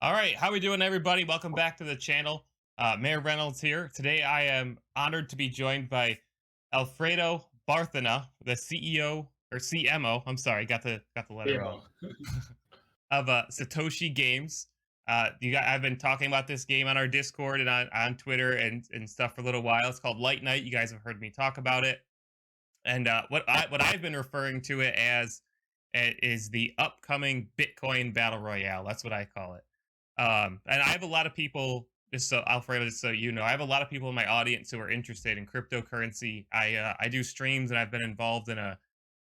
All right, how we doing, everybody? Welcome back to the channel. Mayor Reynolds here. Today, I am honored to be joined by Alfredo Barcena, the CEO or CMO. I'm sorry, got the letter wrong. Emo. Of Satoshi Games. I've been talking about this game on our Discord and on Twitter and stuff for a little while. It's called Light Nite. You guys have heard me talk about it, and what I've been referring to it as is the upcoming Bitcoin Battle Royale. That's what I call it. And I have a lot of people, just so Alfredo, just so you know, I have a lot of people in my audience who are interested in cryptocurrency. I do streams and I've been involved in a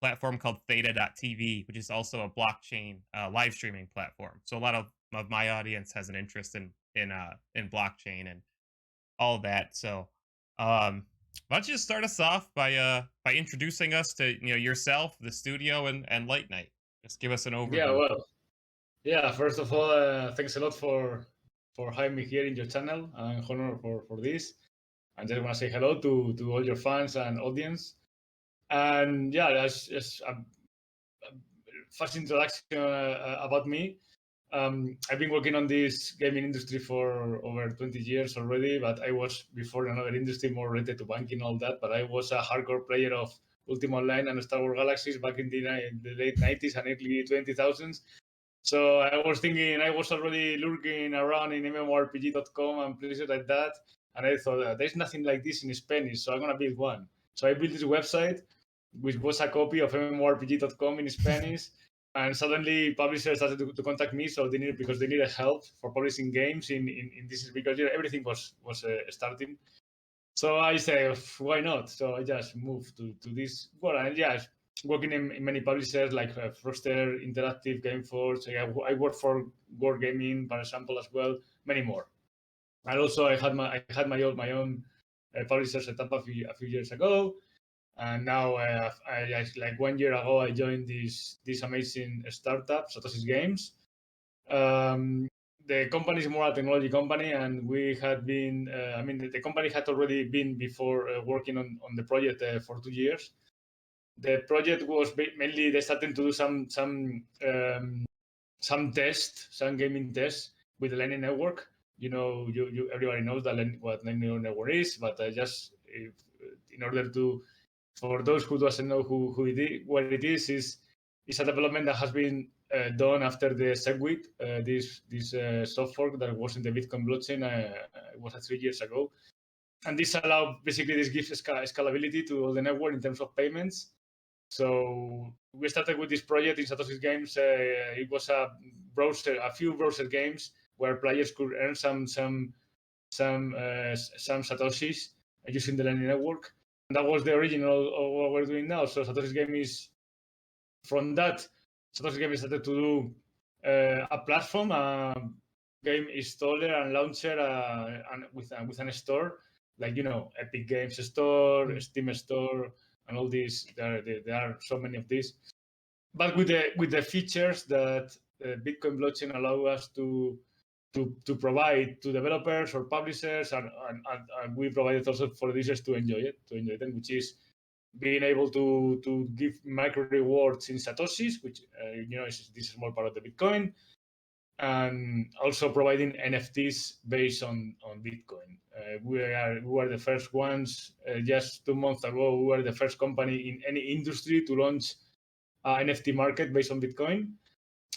platform called Theta.tv, which is also a blockchain live streaming platform. So a lot of my audience has an interest in blockchain and all of that. So why don't you just start us off by introducing us to yourself, the studio, and Light Night. Just give us an Yeah, overview. well, yeah. First of all, thanks a lot for having me here in your channel. I'm honored for this. I just want to say hello to all your fans and audience. And yeah, that's just a first introduction about me. I've been working on this gaming industry for over 20 years already, but I was before in another industry more related to banking and all that. But I was a hardcore player of Ultima Online and Star Wars Galaxies back in the late 90s and early 2000s. So I was thinking, I was already lurking around in MMORPG.com and places like that. And I thought, there's nothing like this in Spanish, so I'm going to build one. So I built this website, which was a copy of MMORPG.com in Spanish. And suddenly publishers started to contact me, so because they needed help for publishing games in this, because everything was starting. So I say, why not? So I just moved to this. Well, and yeah, working in many publishers like Froster, Interactive, Gameforge. I work for Wargaming, for example, as well. Many more. And also, I had my own publisher set up a few years ago. And now, like 1 year ago, I joined this amazing startup, Satoshi Games. The company is more a technology company, and we had been, the company had already been before working on the project for 2 years. The project was mainly they started to do some tests, some gaming tests with the Lightning Network. You everybody knows what Lightning Network is, but in order to, for those who doesn't know what it is a development that has been done after the SegWit, this soft fork that was in the Bitcoin blockchain. It was 3 years ago, and this gives scalability to all the network in terms of payments. So we started with this project in Satoshi Games. It was a few browser games where players could earn some Satoshis using the Lightning Network. And that was the original of what we're doing now. So Satoshi Game is from that. Satoshi Game started to do a platform, a game installer and launcher, and with an store, like Epic Games Store, Steam Store, and all these. There are so many of these, but with the features that Bitcoin blockchain allow us to provide to developers or publishers, and we provide it also for users to enjoy them, which is being able to give micro rewards in Satoshis, which is this small part of the Bitcoin, and also providing NFTs based on Bitcoin. We were the first ones. Just 2 months ago, we were the first company in any industry to launch an NFT market based on Bitcoin.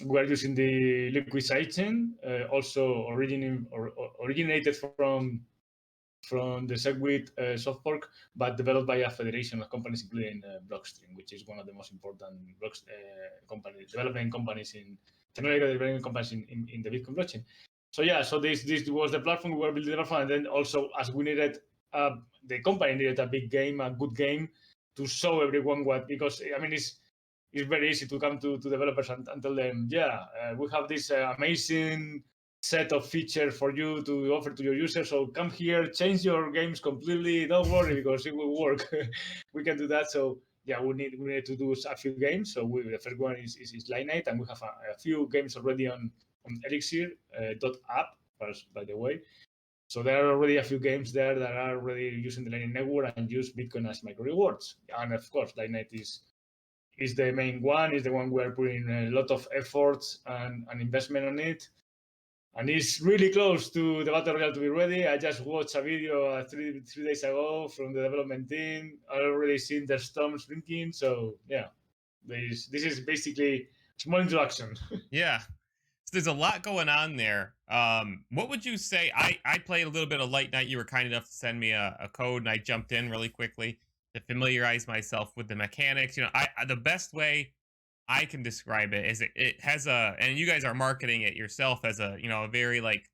We are using the liquid sidechain, also originated from the SegWit soft fork, but developed by a federation of companies, including Blockstream, which is one of the most important development companies in technological development companies in the Bitcoin blockchain. So yeah, so this was the platform we were building the platform, and then also as we needed, the company needed a big game, a good game, to show everyone because it's very easy to come to developers and tell them, we have this amazing set of features for you to offer to your users. So come here, change your games completely. Don't worry, because it will work. We can do that. So yeah, we need to do a few games. So the first one is Light Nite, and we have a few games already on Elixir.app, by the way. So there are already a few games there that are already using the Lightning Network and use Bitcoin as micro rewards. And of course, Light Nite is the main one, is the one we're putting a lot of efforts and investment on it. and it's really close to the battle royale to be ready. I just watched a video 3 days ago from the development team. I already seen the storms drinking. So yeah, this is basically small introduction. Yeah. So there's a lot going on there. What would you say? I played a little bit of Light Night. You were kind enough to send me a code, and I jumped in really quickly to familiarize myself with the mechanics. The best way I can describe it is it has and you guys are marketing it yourself as a very like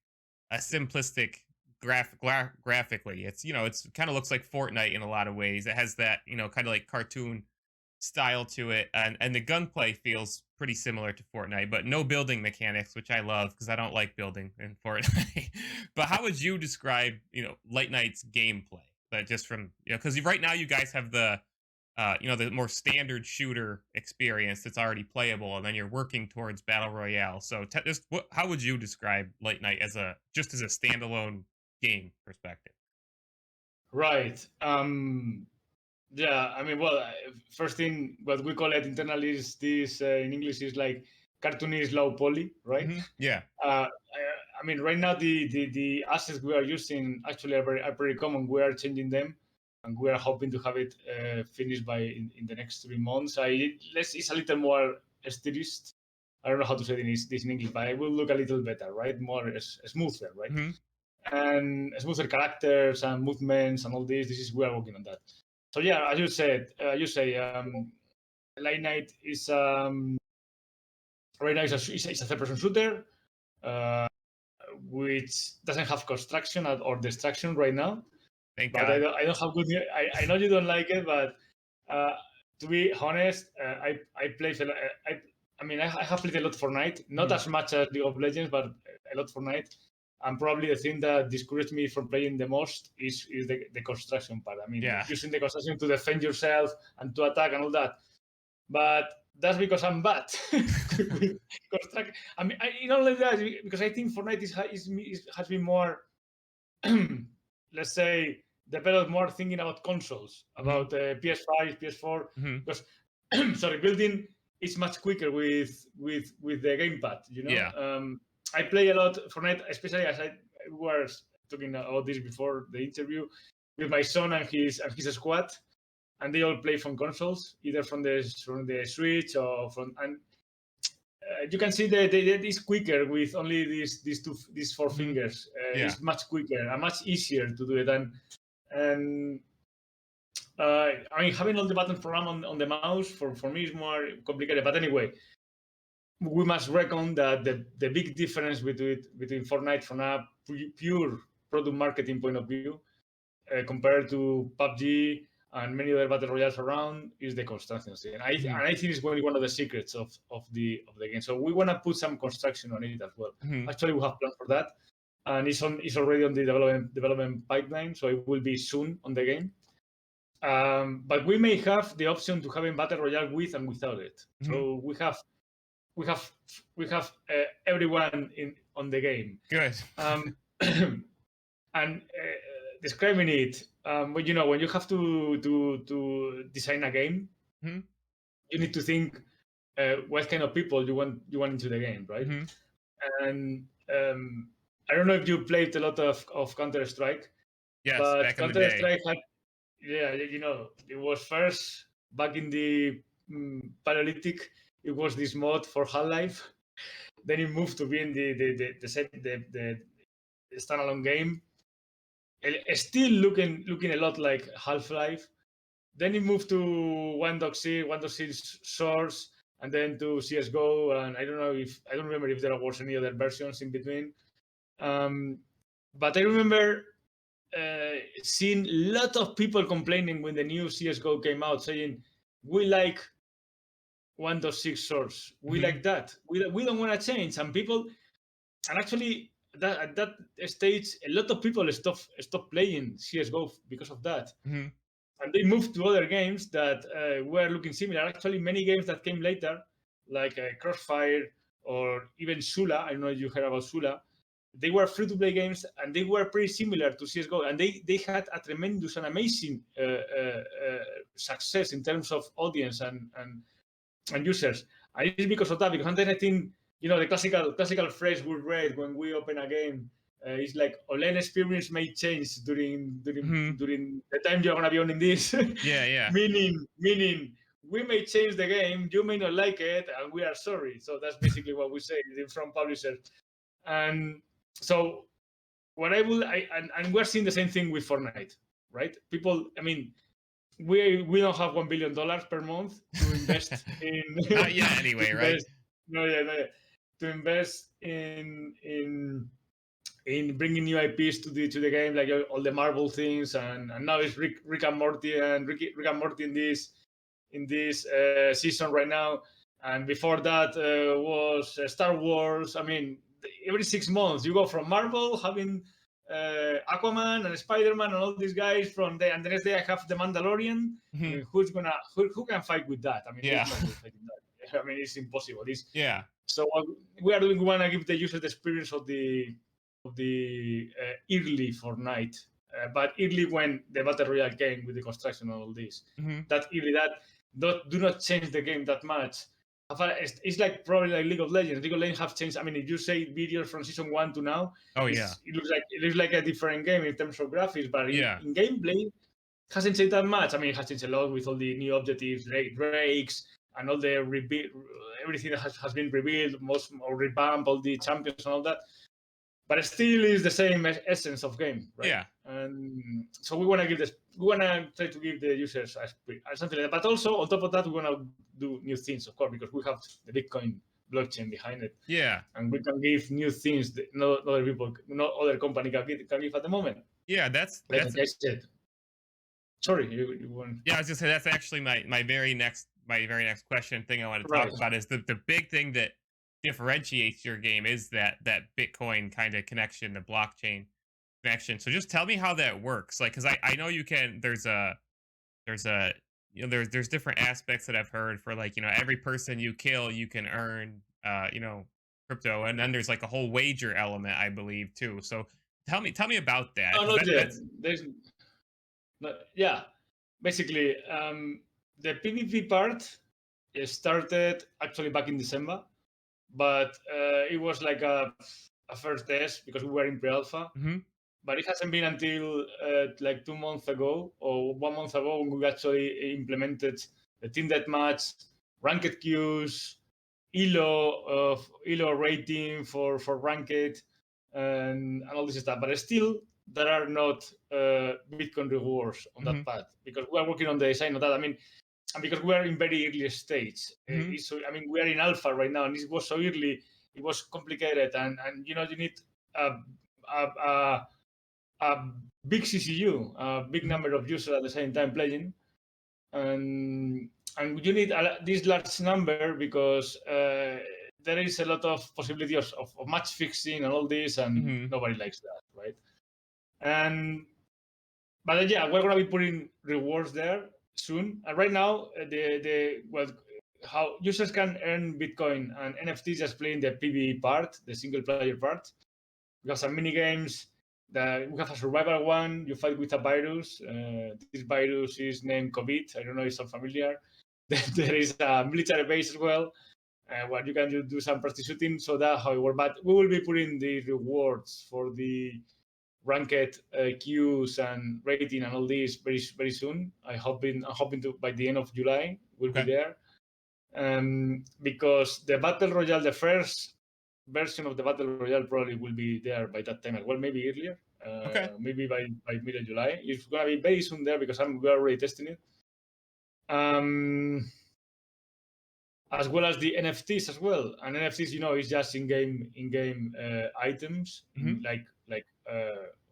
a simplistic graphically. It's kind of looks like Fortnite in a lot of ways. It has that kind of like cartoon style to it, and the gunplay feels pretty similar to Fortnite, but no building mechanics, which I love because I don't like building in Fortnite. But how would you describe Light Night's gameplay? But just from because right now you guys have the more standard shooter experience that's already playable, and then you're working towards battle royale. So how would you describe Light Night as a standalone game perspective? Right. Yeah, I mean, well, first thing, what we call it internally is this in English is like cartoonist low poly, right? Yeah. I mean, right now the assets we are using actually are pretty common. We are changing them, and we are hoping to have it finished by in the next 3 months. It's a little more stylist. I don't know how to say this in English, but it will look a little better, right? More smoother, right? And smoother characters and movements and all this. We are working on that. So yeah, as you said, Light Night is right now it's a third-person shooter, which doesn't have construction or destruction right now. Thank But God. I don't have good news. I know you don't like it, but to be honest, I play. I have played a lot Fortnite, not as much as League of Legends, but a lot Fortnite. And probably the thing that discouraged me from playing the most is the construction part. I mean, Yeah. using the construction to defend yourself and to attack and all that. But that's because I'm bad with construction. I mean, not only that, because I think Fortnite has been more, let's say, developed more thinking about consoles, about PS5, PS4. Because, sorry, building is much quicker with the gamepad. Yeah. I play a lot Fortnite, especially as I was talking about this before the interview with my son and his squad, and they all play from consoles, either from the Switch or from. And you can see that it's quicker with only these four fingers. Yeah. It's much quicker and much easier to do it. And I mean, having all the buttons programmed on the mouse for me is more complicated. But anyway, we must reckon that the big difference between Fortnite from a pure product marketing point of view compared to PUBG and many other battle royales around is the consistency. And I think it's one of the secrets of the game. So we want to put some construction on it as well. Actually, we have plans for that, and it's already on the development pipeline, so it will be soon on the game. But we may have the option to having battle royale with and without it. So we have everyone on the game. Good. And describing it, when you have to design a game, you need to think what kind of people you want into the game, right? And I don't know if you played a lot of Counter-Strike. Yes, but back in the day. Counter-Strike had, it was first back in the Paleolithic. It was this mod for Half-Life. Then it moved to being the standalone game. Still looking a lot like Half-Life. Then it moved to 1.6 Source, and then to CS:GO, and I don't remember if there was any other versions in between. But I remember seeing a lot of people complaining when the new CS:GO came out, saying we like 1.6 Source, we like that, we don't want to change. And actually at that stage, a lot of people stopped playing CS:GO because of that. And they moved to other games that were looking similar. Actually, many games that came later, like Crossfire or even Sula, I don't know if you heard about Sula, they were free-to-play games, and they were pretty similar to CS:GO, and they had a tremendous and amazing success in terms of audience and users. And it's because of that, because sometimes I think the classical phrase we read when we open a game is like online experience may change during during Hmm. during the time you're gonna be owning this. Yeah, yeah. meaning we may change the game, you may not like it, and we are sorry. So that's basically what we say from publishers. And so what I will, and we're seeing the same thing with Fortnite, right? People, I mean, we don't have $1 billion per month to invest in Not yet, to anyway, right? invest no yeah no, yeah, to invest in bringing new IPs to the game, like all the Marvel things, and now it's Rick and Morty and Rick and Morty in this season right now, and before that was Star Wars. I mean, every 6 months you go from Marvel having Aquaman and Spider-Man and all these guys and the next day I have the Mandalorian. I Mhm. mean, who can fight with that? I mean, Yeah. there's no way fighting that. I mean, it's impossible. Yeah. So what we are doing, we want to give the user the experience of the early Fortnite, but early when the battle royale came with the construction and all this. Hmm. That early that do not change the game that much. It's like probably like League of Legends. League of Legends have changed. I mean, if you say videos from season 1 to now, Oh, yeah. it looks like a different game in terms of graphics, but Yeah. in gameplay, it hasn't changed that much. I mean, it has changed a lot with all the new objectives, rakes, and all the everything that has been revealed, most or revamped, all the champions and all that. But it still is the same essence of game, right? Yeah. And so we want to try to give the users something like that. But also on top of that, we want to do new things, of course, because we have the Bitcoin blockchain behind it, Yeah. and we can give new things that no other company can give at the moment. Yeah. That's Like that's I said, sorry, you want yeah. I was just say that's actually my very next question thing I want to right? talk about is the big thing that differentiates your game is that Bitcoin kind of connection, the blockchain connection. So just tell me how that works. Like, because I know you can. There's a there's different aspects that I've heard for, like, every person you kill you can earn crypto, and then there's like a whole wager element, I believe, too. So tell me about that, No, because not yet. that's There's yeah. Basically, the PvP part started actually back in December, but it was like a first test because we were in pre-alpha. Mhm. But it hasn't been until like 2 months ago or 1 month ago when we actually implemented the team deathmatch, ranked queues, elo rating for ranked, and all this stuff. But still, there are not Bitcoin rewards on that Mhm. path because we are working on the design of that. I mean, and because we are in very early stage. Mhm. I mean, we are in alpha right now, and it was so early. It was complicated, and you need a, a, a, a big CCU, a big Mhm. number of users at the same time playing, and you need this large number because there is a lot of possibility of match fixing and all this, and Mhm. nobody likes that, right? And but yeah, we're gonna be putting rewards there soon. And right now, how users can earn Bitcoin and NFTs just playing the PvE part, the single player part. We have some mini games. That we have a survival one. You fight with a virus. This virus is named COVID. I don't know if it's familiar. There is a military base as well, where you can do some practice shooting. So that's how it works. But we will be putting the rewards for the ranked queues and rating and all this very soon. I'm hoping to by the end of July we'll be Okay. there. Because the battle royale, the first version of the battle royale probably will be there by that time as well, maybe earlier, Okay. maybe by middle July. It's gonna be very soon there because we're already testing it. As well as the NFTs as well. And NFTs, is just in-game items, Mhm.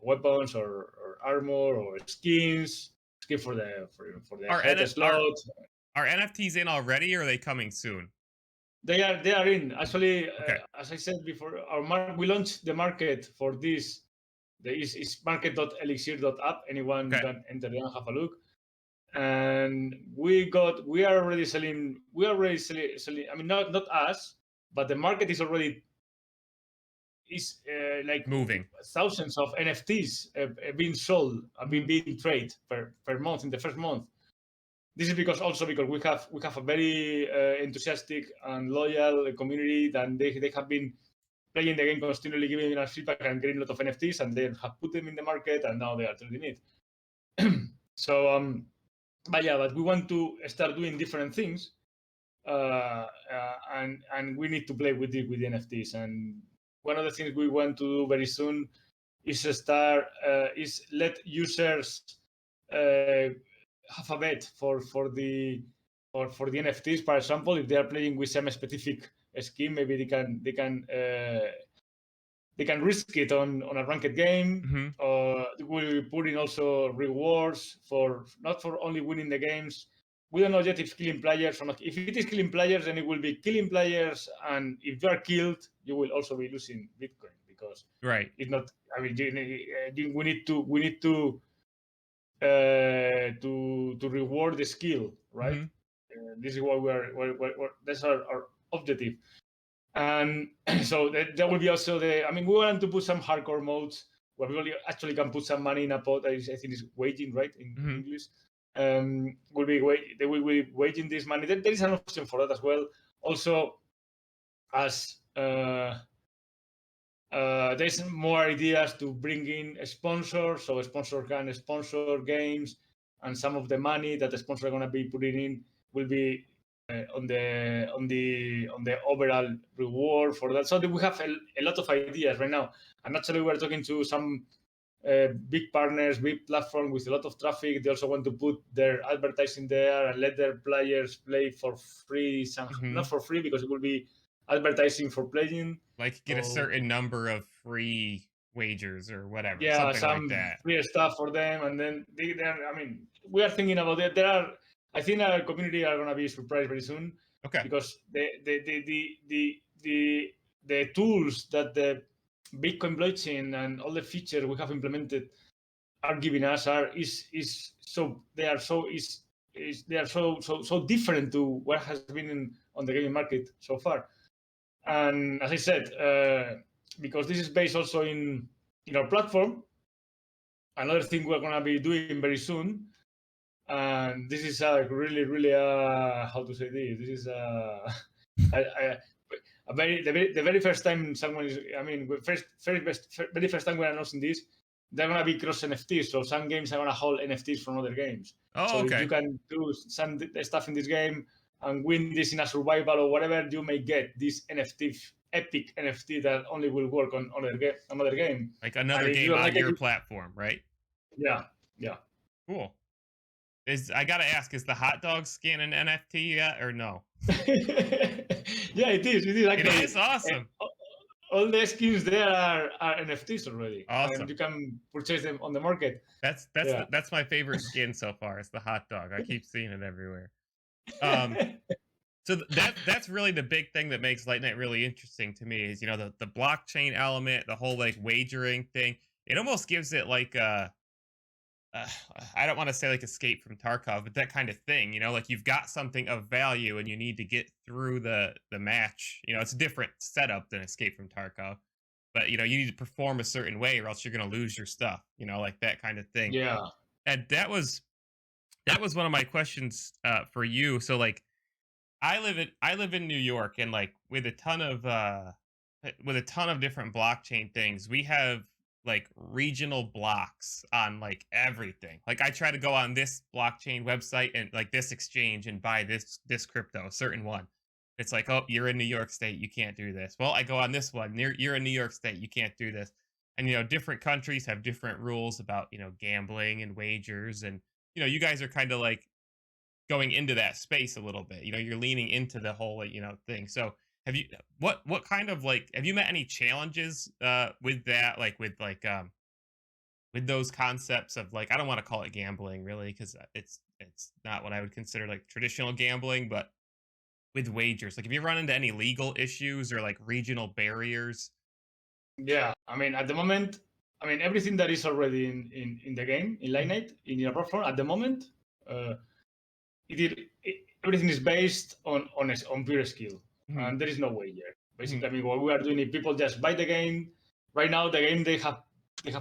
weapons or armor or skins, skin for the Are head N are slot. are NFTs in already, or are they coming soon? They are in. Actually, Okay. as I said before, we launched the market for this. Is market.elixir.app. Anyone Okay. can enter there and have a look. And we are already selling. We are already selling. I mean, not us, but the market is like Moving. thousands of NFTs being sold, Mhm. being traded per month in the first month. this is because we have a very enthusiastic and loyal community, and they have been playing the game constantly, giving us feedback and getting a lot of NFTs, and they have put them in the market, and now they are trading it. So, but we want to start doing different things, and we need to play with the NFTs. And one of the things we want to do very soon is let users have a bet for the NFTs. For example, if they are playing with some specific scheme, maybe they can risk it on a ranked game, or we'll put in also rewards for not for only winning the games. We don't know yet if killing players or not. If it is killing players, then it will be killing players, and if you are killed, you will also be losing Bitcoin, because it's not. I mean, we need to reward the skill, right? This is what that's our objective. And so there will be also we want to put some hardcore modes where people actually can put some money in a pot. I think is waging, right, in English. They will be waging this money. There is an option for that as well. Also, as there's more ideas to bring in sponsors, so a sponsor can sponsor games, and some of the money that the sponsor are going to be putting in will be on the overall reward for that. So we have a lot of ideas right now, and actually we're talking to some big partners, big platform with a lot of traffic. They also want to put their advertising there and let their players play for free. Not for free, because it will be advertising for playing. Like get a certain number of free wagers or whatever. Yeah, something some like that. Free stuff for them, and then we are thinking about it. I think our community are going to be surprised very soon. Okay. Because the tools that the Bitcoin blockchain and all the features we have implemented are giving us so different to what has been on the gaming market so far. And as I said, because this is based also in our platform, another thing we're going to be doing very soon, and this is really how to say this. This is the very first time someone is. I mean, very first time we're announcing this, they're going to be cross NFTs. So some games are going to hold NFTs from other games. Oh, okay. If you can do some stuff in this game and win this in a survival or whatever, you may get this epic NFT that only will work on another game. Like another game on your platform, right? Yeah. Cool. I gotta ask, is the hot dog skin an NFT yet or no? Yeah, it is. Actually, it is awesome. All the skins there are NFTs already. Awesome. And you can purchase them on the market. That's my favorite skin so far. It's the hot dog. I keep seeing it everywhere. So that's really the big thing that makes Light Nite really interesting to me is, the blockchain element, the whole like wagering thing. It almost gives it like I don't want to say like Escape from Tarkov, but that kind of thing, like you've got something of value and you need to get through the match. It's a different setup than Escape from Tarkov, but you need to perform a certain way or else you're going to lose your stuff, like that kind of thing. Yeah. And that was one of my questions for you. So like I live in New York, and like with a ton of different blockchain things, we have like regional blocks on like everything. Like I try to go on this blockchain website and like this exchange and buy this crypto, a certain one. It's like, oh, you're in New York State, you can't do this. Well, I go on this one, you're in New York State, you can't do this. And different countries have different rules about gambling and wagers, and you guys are kind of like going into that space a little bit. You're leaning into the whole thing. So have you what kind of like have you met any challenges with that, like with those concepts of like, I don't want to call it gambling really, because it's not what I would consider like traditional gambling, but with wagers, like have you run into any legal issues or like regional barriers? Yeah, at the moment, everything that is already in the game in Light Nite in your platform at the moment, everything is based on pure skill, and there is no wager. Basically, what we are doing is people just buy the game. Right now, the game they have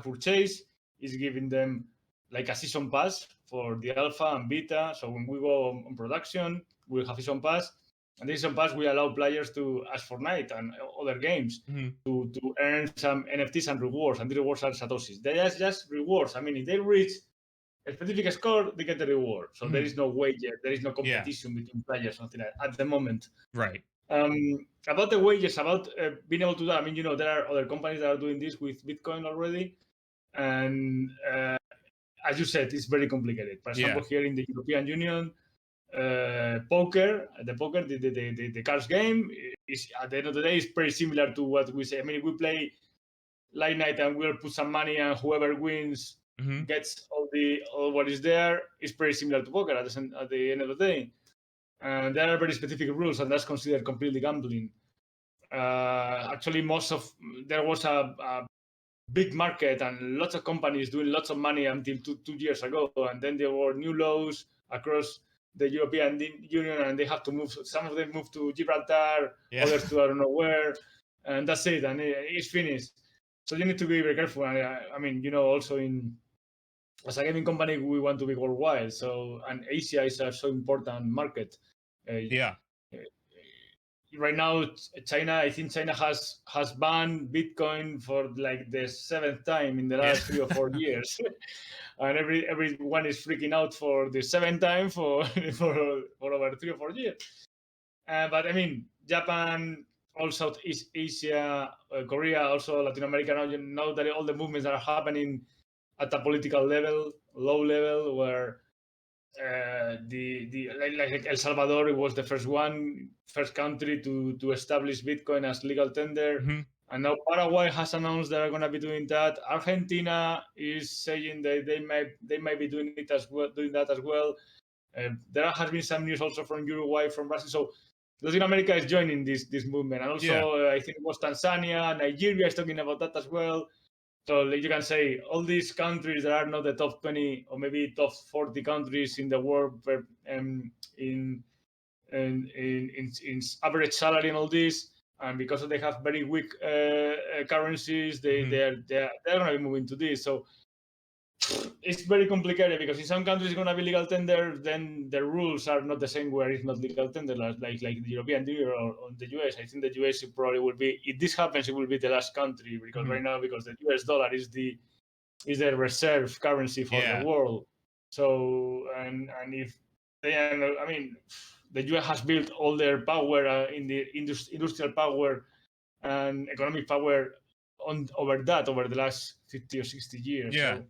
purchased is giving them like a season pass for the alpha and beta. So when we go on production, we'll have season pass, and this season pass we allow players to, as Fortnite and other games, Hmm. to earn some NFTs and rewards, and the rewards are Satoshis. They are just rewards. I mean, if they reach a specific score, they get the reward. So there Hmm. is no wager, there is no Yeah. competition between players, something like at the moment. Right. About the wages, about being able to do that, I mean, there are other companies that are doing this with Bitcoin already, and as you said, it's very complicated. For Yeah. example, here in the European Union, poker, the cards game is at the end of the day is pretty similar to what we say. I mean, if we play Light Nite and we'll put some money, and whoever wins Hmm. gets all what is there, is pretty similar to poker at the end of the day. And there are very specific rules, and that's considered completely gambling. Actually, there was a big market and lots of companies doing lots of money until 2 years ago, and then there were new laws across the European Union, and they have to move. Some of them moved to Gibraltar, Yeah. others to I don't know where, and that's it, and it's finished. So you need to be very careful. I mean, also as a gaming company, we want to be worldwide. So, and Asia is a so important market. Uh, Yeah. right now, China, I think China has banned Bitcoin for like the seventh time in the Yeah. last 3 or 4 years, and everyone is freaking out for the seventh time for for over 3 or 4 years. But I mean, Japan, all Southeast Asia, Korea, also Latin America. Now you know that all the movements that are happening at a political level, low level, where like El Salvador, it was the first country to establish Bitcoin as legal tender, Hmm. and now Paraguay has announced they're going to be doing that. Argentina is saying that they might be doing it as well, doing that as well. There has been some news also from Uruguay, from Brazil. So Latin America is joining this movement, and Yeah. also I think it was Tanzania, Nigeria is talking about that as well. So like you can say all these countries that are not the top 20 or maybe top 40 countries in the world in, in average salary and all this, and because they have very weak currencies, Hmm. they're going to be moving to this. So it's very complicated because in some countries it's going to be legal tender, then the rules are not the same where it's not legal tender, like the European Union or the US. I think the US probably will be, if this happens, it will be the last country, because Hmm. right now, because the US dollar is the reserve currency for the Yeah. world. So and if they, I mean, the US has built all their power in the industrial power and economic power on over the last 50 or 60 years. Yeah. So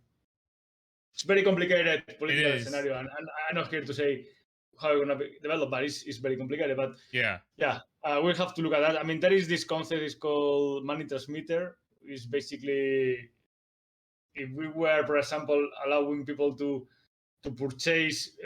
it's very complicated It political is. scenario, and I'm not here to say how it's going to be developed, but it's very complicated. But Yeah. yeah, we'll have to look at that. I mean, there is this concept, it's called money transmitter. It's basically, if we were, for example, allowing people to purchase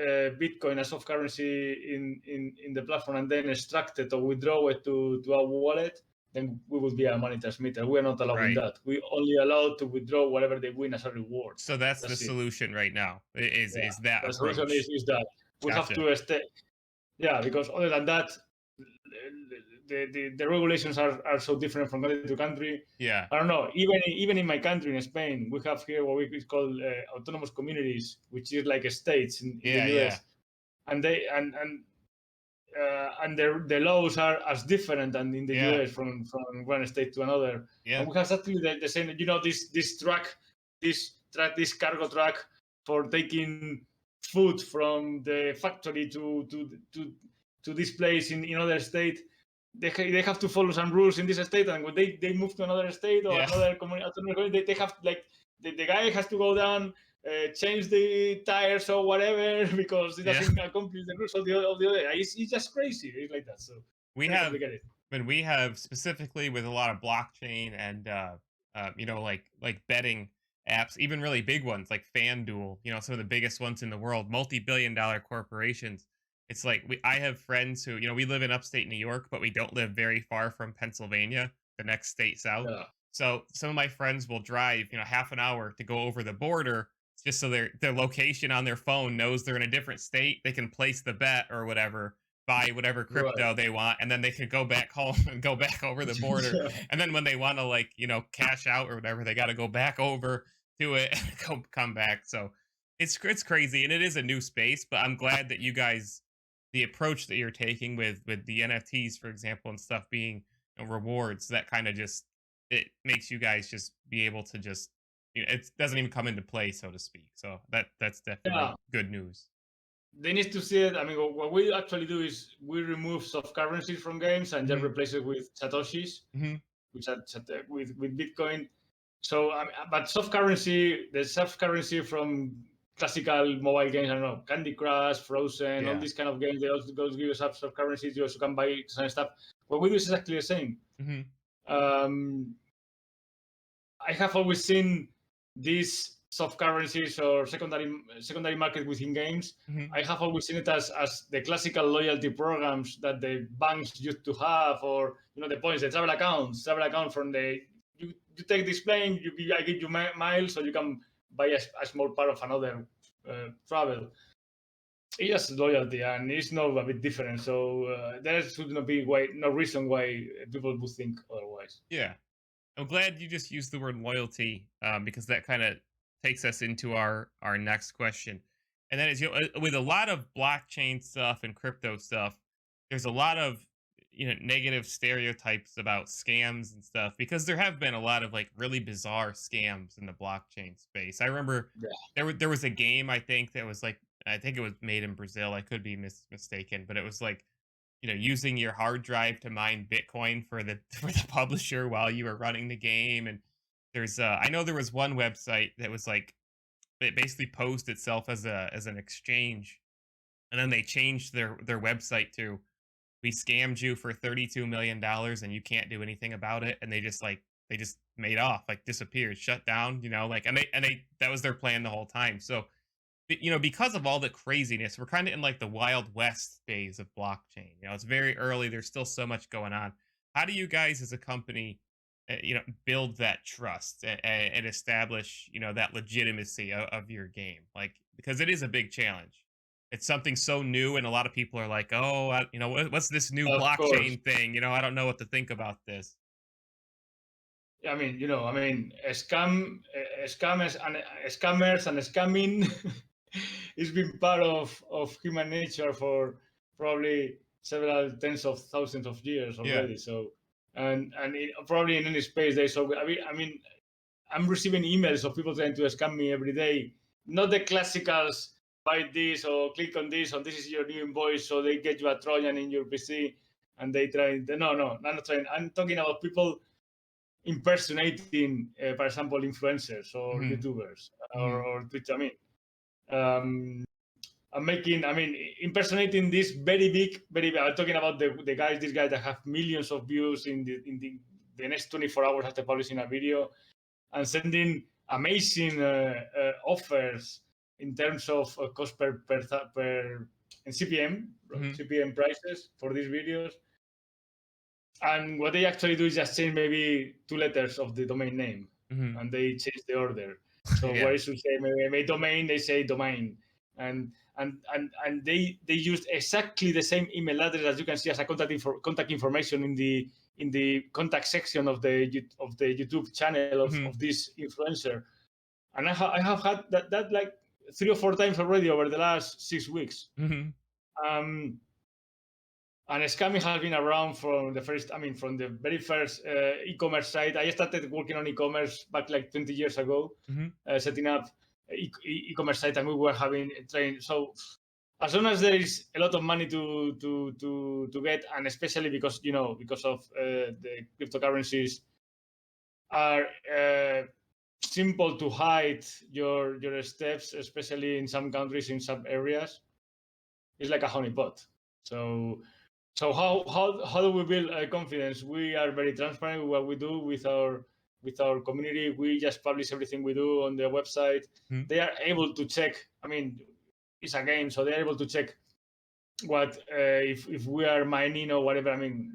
Bitcoin as soft currency in the platform and then extract it or withdraw it to our wallet, then we would be a money transmitter. We're not allowing Right. that. We only allow to withdraw whatever they win as a reward. So that's the That's it. solution right now. Yeah, Is that the solution approach? is that we have Gotcha. to stay. Yeah, because other than that, the regulations are so different from country to country. Yeah. I don't know. Even in my country, in Spain, we have here what we call autonomous communities, which is like states in the Yeah. Yeah. US, and they and the laws are as different than in the Yeah. US from one state to another. Yeah. And we have exactly the same. This cargo truck for taking food from the factory to this place in other state. They have to follow some rules in this state, and when they move to another state or Yeah. another community, they have like the guy has to go down, change the tires or whatever because it Yeah. doesn't accomplish the rules of the other. It's just crazy. It's like that. So We very have complicated. when we have specifically with a lot of blockchain and like betting apps, even really big ones like FanDuel, some of the biggest ones in the world, multi-billion-dollar corporations. It's like I have friends who, we live in upstate New York, but we don't live very far from Pennsylvania, the next state south. Yeah. So some of my friends will drive, half an hour to go over the border just so their location on their phone knows they're in a different state. They can place the bet or whatever, buy whatever Right. crypto they want, and then they can go back home and go back over the border. Yeah. And then when they want to cash out or whatever, they got to go back over to it and come back. So it's crazy, and it is a new space. But I'm glad that you guys, the approach that you're taking with the NFTs, for example, and stuff being rewards, that kind of just it makes you guys just be able to just it doesn't even come into play, so to speak. So that's Yeah, definitely good news. they need to see it. I mean, what we actually do is we remove soft currencies from games and just Hmm. replace it with satoshis, Hmm. which are with Bitcoin. So, but soft currency, the soft currency from classical mobile games, I don't know, Candy Crush, Frozen, all Yeah. these kind of games, they also go give you soft currencies. You also can buy some stuff. What we do is exactly the same. Hmm. Um, I have always seen these soft currencies or secondary market within games. Hmm. I have always seen it as the classical loyalty programs that the banks used to have, or the points, the travel account from the you take this plane, I give you miles, so you can buy a small part of another travel. It's just loyalty, and it's not a bit different. So there should not be no reason why people would think otherwise. Yeah. I'm glad you just used the word loyalty, because that kind of takes us into our next question, and that is, with a lot of blockchain stuff and crypto stuff, there's a lot of negative stereotypes about scams and stuff because there have been a lot of like really bizarre scams in the blockchain space. I remember there was a game I think that was like I think it was made in Brazil. I could be mistaken, but it was like using your hard drive to mine Bitcoin for the for the publisher while you were running the game. And I know there was one website that was like it basically posed itself as an exchange, and then they changed their website to we scammed you for $32 million and you can't do anything about it. And they just made off, like disappeared, shut down, like and they that was their plan the whole time. So because of all the craziness, we're kind of in like the wild west phase of blockchain. It's very early. There's still so much going on. How do you guys as a company, build that trust and establish, that legitimacy of your game? Like, because it is a big challenge. It's something so new, and a lot of people are like, "Oh, what's this new Of course. blockchain thing? I don't know what to think about this." Scammers and scamming it's been part of human nature for probably several tens of thousands of years Yeah. already. So, probably in any space they so I'm receiving emails of people trying to scam me every day. Not the classicals, buy this or click on this, or this is your new invoice, so they get you a Trojan in your PC and they try. No, I'm not trying. I'm talking about people impersonating, for example, influencers or Hmm. YouTubers Hmm. or Twitch. Um, impersonating this very big. I'm talking about these guys that have millions of views the next 24 hours after publishing a video and sending amazing offers in terms of cost per in Hmm. CPM prices for these videos. And what they actually do is just change maybe two letters of the domain name, Hmm. and they change the order. So where Yeah. it should say maybe domain, they say domain, and they used exactly the same email address as you can see as a contact information in the contact section of the YouTube channel Hmm. of this influencer. And I have had that like 3 or 4 times already over the last 6 weeks. Hmm. Um, and scamming has been around from the very first e-commerce site. I started working on e-commerce back like 20 years ago, Hmm. setting up e-commerce site, and we were having train. So as long as there is a lot of money to get, and especially because of the cryptocurrencies are simple to hide your steps, especially in some countries, in some areas, it's like a honeypot. So how do we build confidence? We are very transparent with what we do with our community. We just publish everything we do on the website. Hmm. They are able to check. I mean, it's a game, so they're able to check what if we are mining or whatever. I mean,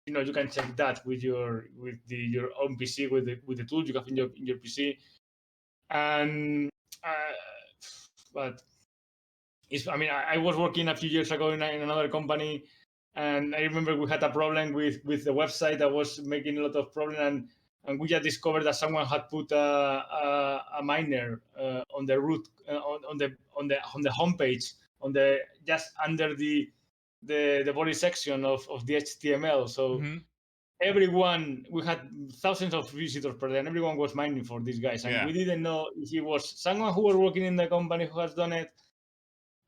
you can check that with your own PC with the tools you have in your PC. And but I was working a few years ago in another company, and I remember we had a problem with the website that was making a lot of problem, and we just discovered that someone had put a miner on the root on the homepage, on the just under the body section of the HTML. So everyone, we had thousands of visitors per day, and everyone was mining for these guys, and we didn't know if it was someone who was working in the company who has done it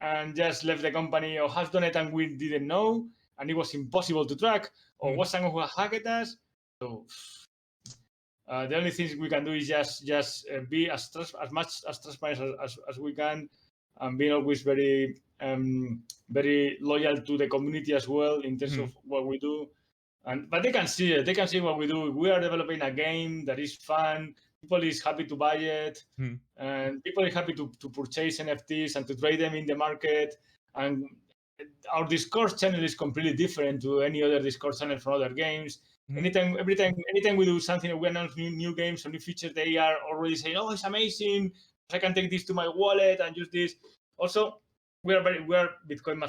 and just left the company, or has done it and we didn't know, and it was impossible to track, or was someone who hacked us. So the only thing we can do is just be as much as transparent as we can, and being always very very loyal to the community as well in terms of what we do. But they can see it. They can see what we do. We are developing a game that is fun. People is happy to buy it, and people are happy to purchase NFTs and to trade them in the market. And our Discord channel is completely different to any other Discord channel from other games. Anytime we do something, we announce new games or new features, they are already saying, "Oh, it's amazing! I can take this to my wallet and use this." Also, we are Bitcoin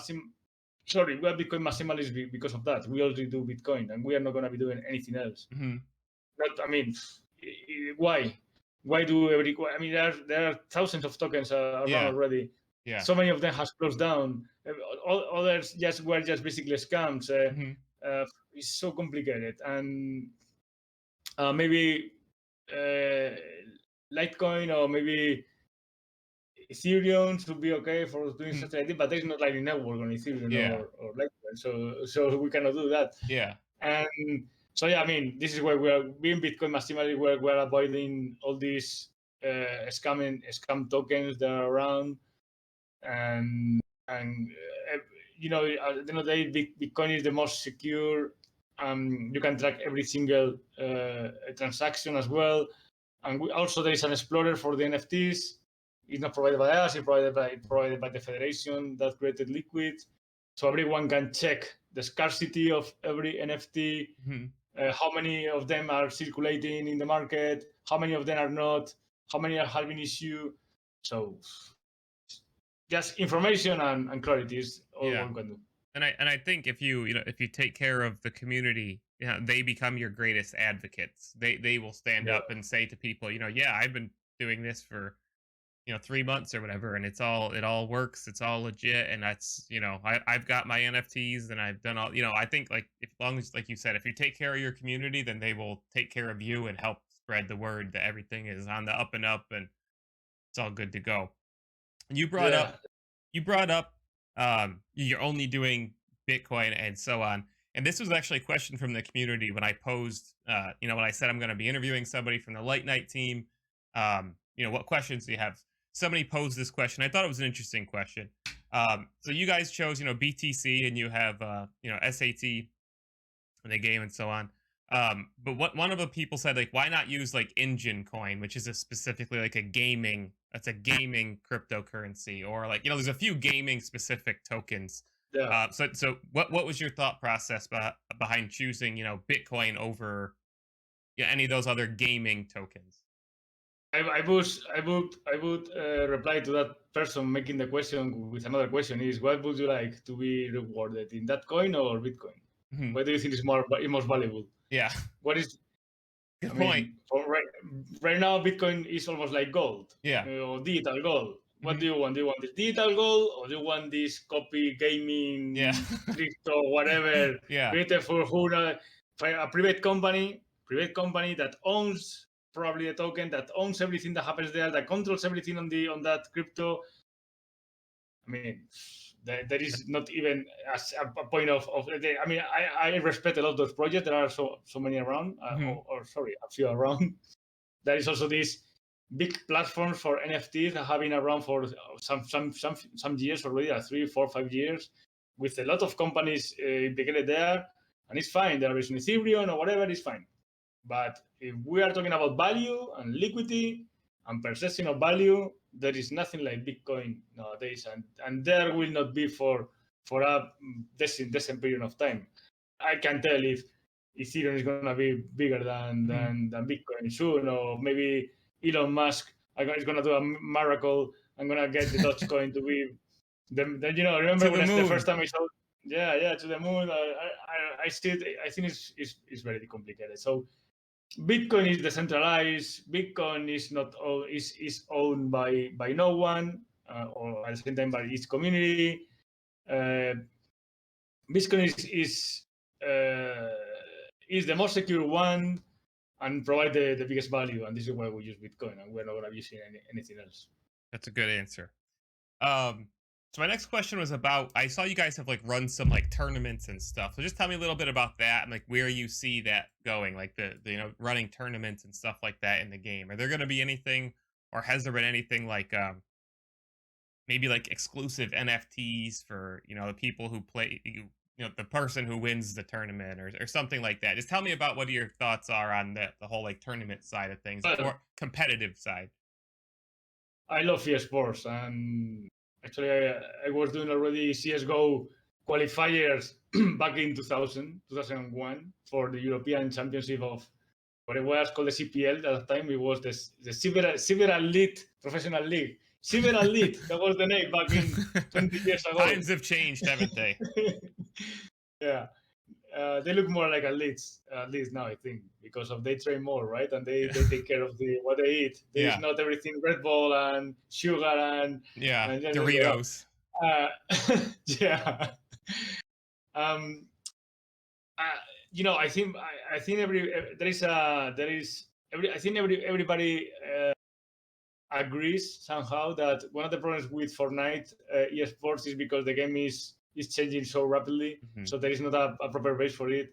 maximalists because of that. We already do Bitcoin, and we are not going to be doing anything else. I mean, why? Why do every? I mean, there are thousands of tokens around already. Yeah. So many of them has closed down. Others were just basically scams. It's so complicated, and maybe Litecoin or maybe Ethereum should be okay for doing such a thing, but there's not like a network on Ethereum or Litecoin, so we cannot do that. Yeah. And so I mean, this is where we are being Bitcoin maximally, where we're avoiding all these scam tokens that are around, and you know, at the end of the day, Bitcoin is the most secure. You can track every single transaction as well, and there is an explorer for the NFTs. It's not provided by us; it's provided by the federation that created Liquid, so everyone can check the scarcity of every NFT. How many of them are circulating in the market? How many of them are not? How many are having issue? So just information and clarity is all one can do. And I think if you take care of the community, they become your greatest advocates. They will stand up and say to people, I've been doing this for 3 months or whatever, and it all works, it's all legit, and that's I've got my NFTs and I've done all. I think like as long as, like you said, if you take care of your community, then they will take care of you and help spread the word that everything is on the up and up and it's all good to go. And you brought up you're only doing Bitcoin and so on. And this was actually a question from the community when I posed, when I said I'm going to be interviewing somebody from the Light Nite team. What questions do you have? Somebody posed this question. I thought it was an interesting question. So you guys chose, BTC, and you have, SAT in the game and so on. But what one of the people said, like, why not use like Engine Coin, which is specifically like a gaming cryptocurrency, or like, there's a few gaming specific tokens. Yeah. So what was your thought process behind choosing, Bitcoin over any of those other gaming tokens? I would reply to that person making the question with another question: is what would you like to be rewarded, in that coin or Bitcoin? What do you think is most valuable? Yeah. What is? Good point. Right now, Bitcoin is almost like gold. Yeah. Or digital gold. What do you want? Do you want this digital gold, or do you want this copy gaming, crypto, whatever, created for a private company that owns probably a token, that owns everything that happens there, that controls everything on that crypto? I mean, there is not even a point of. I mean, I respect a lot of those projects. There are so many around, a few around. There is also this big platform for NFTs that have been around for some years already, 3, 4, 5 years, with a lot of companies implicated there, and it's fine. There is an Ethereum or whatever, it's fine. But if we are talking about value and liquidity and perception of value, there is nothing like Bitcoin nowadays, and there will not be for a decent period of time. I can tell if Ethereum is going to be bigger than Bitcoin soon, or maybe Elon Musk is going to do a miracle. I'm going to get the Dogecoin to be remember when the first time I saw to the moon. I see it. I think it's very complicated. So Bitcoin is decentralized. Bitcoin is not is owned by no one, or at the same time by its community. Bitcoin is the most secure one and provide the biggest value. And this is why we use Bitcoin, and we're not gonna be using anything else. That's a good answer. So my next question was about, I saw you guys have like run some like tournaments and stuff. So just tell me a little bit about that and like where you see that going, like the running tournaments and stuff like that in the game. Are there going to be anything, or has there been anything like maybe like exclusive NFTs for the people who play the person who wins the tournament, or something like that? Just tell me about what your thoughts are on the whole like tournament side of things, Well, or competitive side. I love esports, and actually, I was doing already CS:GO qualifiers back in 2001 for the European Championship of what it was called the CPL at the time. It was the Cyber Elite Professional League. Cyber Elite, that was the name back in 20 years ago. Times have changed, haven't they? Yeah. They look more like elites, at least now, I think, because of they train more, right? And they take care of what they eat. There's Yeah. not everything Red Bull and sugar and Yeah, and Doritos. uh, yeah. Um, I think everybody agrees somehow that one of the problems with Fortnite esports is because the game is changing so rapidly, Mhm. so there is not a proper base for it.